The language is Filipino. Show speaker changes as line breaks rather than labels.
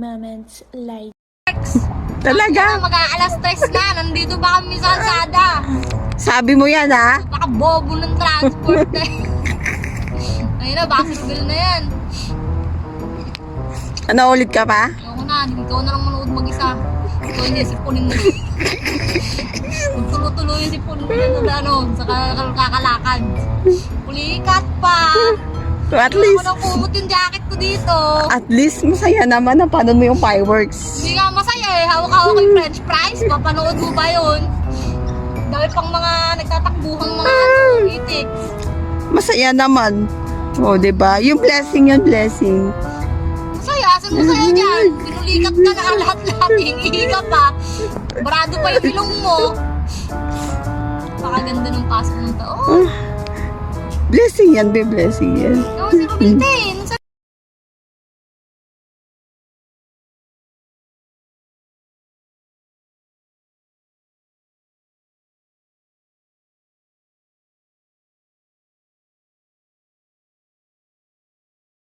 moments later.
Talaga?
Mag-aalas 3 na, nandito ba kami sa kalsada?
Sabi mo yan, ha?
Baka bobo ng transport na ayun na, Baskerville na yan.
Ano, ulit ka pa?
Ayoko na, ikaw na lang manood mag-isa. Ikaw hindi, sipunin mo. Tulo-tuloy yung sipunin mo na sa kakalakad. Pulikat pa.
At
Ako
least,
nang kumot yung jacket ko dito.
at least masaya naman na paano mo yung fireworks.
Hindi nga masaya eh. Hawak-hawak yung french fries. Papanood mo ba yun? Dami pang mga nagtatakbuhang mga itik.
Masaya naman. O, diba? Yung blessing yun, blessing.
Masaya? Saan masaya dyan? Pinulikat ka na lahat-lahat. Hingi ka pa. Barado pa yung ilong mo. Pakaganda ng pasok ng taon.
Blessing yan, be, blessing yan.
Oo, si Robintin.